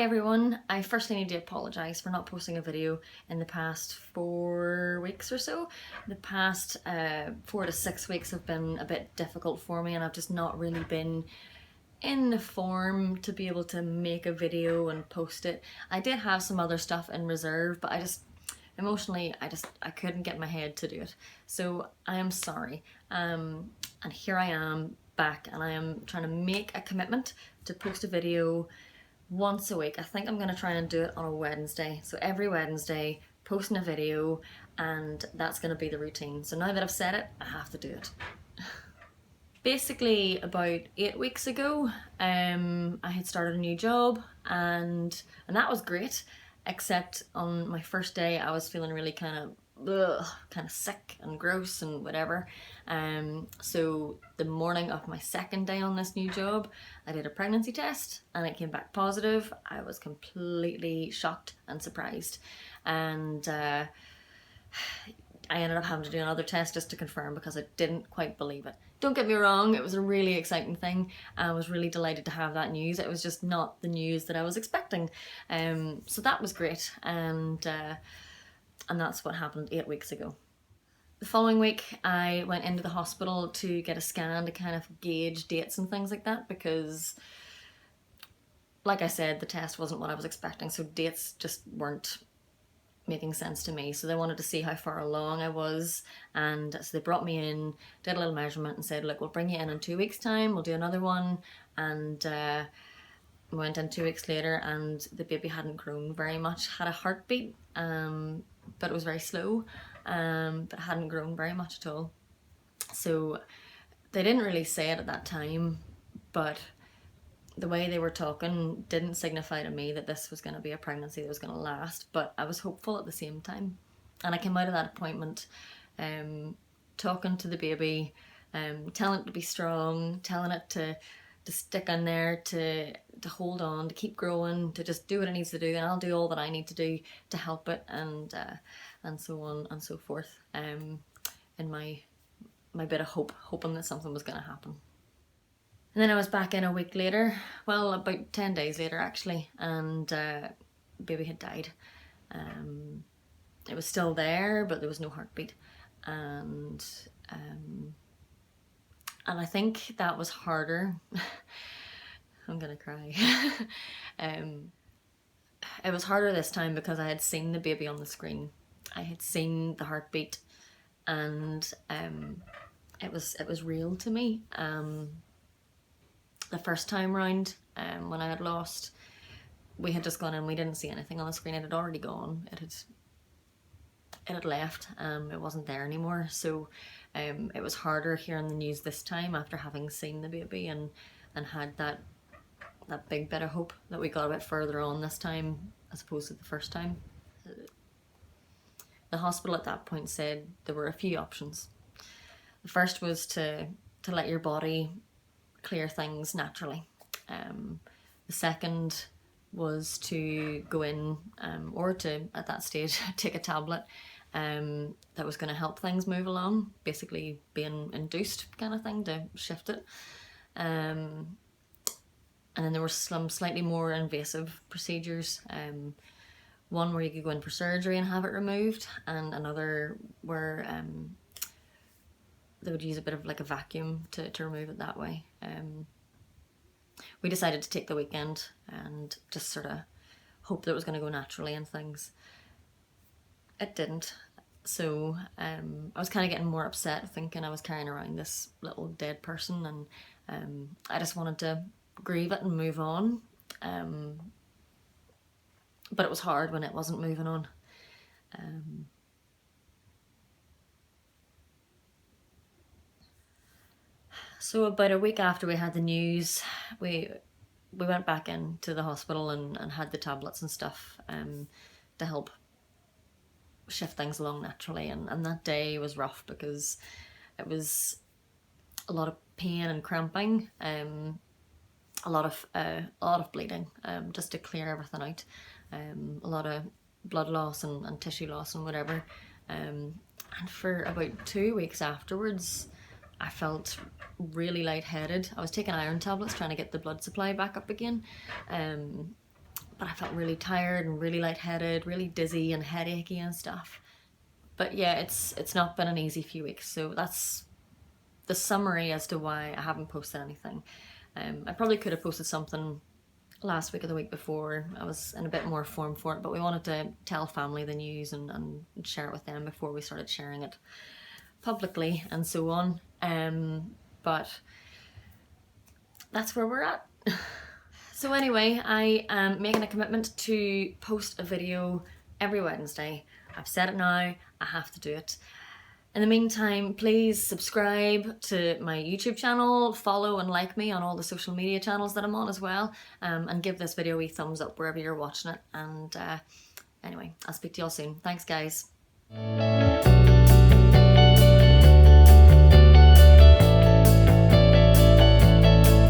Hi everyone, I firstly need to apologise for not posting a video in the past 4 weeks or so. The past 4 to 6 weeks have been a bit difficult for me and I've just not really been in the form to be able to make a video and post it. I did have some other stuff in reserve, but emotionally I couldn't get my head to do it. So I am sorry. And here I am back and I am trying to make a commitment to post a video once a week. I think I'm going to try and do it on a Wednesday. So every Wednesday, posting a video, and that's going to be the routine. So now that I've said it, I have to do it. Basically, about 8 weeks ago, I had started a new job, and that was great. Except on my first day, I was feeling really kind of sick and gross and whatever. So the morning of my second day on this new job, I did a pregnancy test and it came back positive. I was completely shocked and surprised, and I ended up having to do another test just to confirm because I didn't quite believe it. Don't get me wrong, it was a really exciting thing. I was really delighted to have that news. It was just not the news that I was expecting. So that was great, and that's what happened 8 weeks ago. The following week I went into the hospital to get a scan to kind of gauge dates and things like that, because like I said, the test wasn't what I was expecting, so dates just weren't making sense to me. So they wanted to see how far along I was, and so they brought me in, did a little measurement and said, look, we'll bring you in 2 weeks time, we'll do another one. And went in 2 weeks later and the baby hadn't grown very much, had a heartbeat, but it was very slow, but hadn't grown very much at all. So they didn't really say it at that time, but the way they were talking didn't signify to me that this was going to be a pregnancy that was going to last, but I was hopeful at the same time. And I came out of that appointment talking to the baby, telling it to be strong, telling it to stick in there, to hold on, to keep growing, to just do what it needs to do, and I'll do all that I need to do to help it, and so on and so forth, in my bit of hope, hoping that something was going to happen. And then I was back in a week later, well, about 10 days later actually, and baby had died. It was still there, but there was no heartbeat, and I think that was harder. I'm gonna cry. It was harder this time because I had seen the baby on the screen. I had seen the heartbeat, and it was real to me. The first time round, when I had lost, we had just gone in, we didn't see anything on the screen. It had already gone. It had left. It wasn't there anymore. So it was harder hearing the news this time after having seen the baby and had that big bit of hope that we got a bit further on this time as opposed to the first time. The hospital at that point said there were a few options. The first was to let your body clear things naturally. The second was to go in, or to, at that stage, take a tablet that was going to help things move along, basically being induced kind of thing to shift it. And then there were some slightly more invasive procedures, one where you could go in for surgery and have it removed, and another where they would use a bit of like a vacuum to remove it that way. We decided to take the weekend and just sort of hope that it was going to go naturally and things. It didn't. So I was kind of getting more upset, thinking I was carrying around this little dead person, and I just wanted to grieve it and move on. But it was hard when it wasn't moving on. So about a week after we had the news, we went back into the hospital and had the tablets and stuff to help shift things along naturally, and that day was rough because it was a lot of pain and cramping, a lot of bleeding, just to clear everything out, a lot of blood loss and tissue loss and whatever, and for about 2 weeks afterwards I felt really lightheaded. I was taking iron tablets trying to get the blood supply back up again, but I felt really tired and really lightheaded, really dizzy and headachy and stuff. But yeah, it's not been an easy few weeks, so that's the summary as to why I haven't posted anything. I probably could have posted something last week or the week before. I was in a bit more form for it, but we wanted to tell family the news and share it with them before we started sharing it publicly and so on. But that's where we're at. So anyway, I am making a commitment to post a video every Wednesday. I've said it now, I have to do it. In the meantime, please subscribe to my YouTube channel, follow and like me on all the social media channels that I'm on as well, and give this video a thumbs up wherever you're watching it. And anyway, I'll speak to y'all soon. Thanks, guys.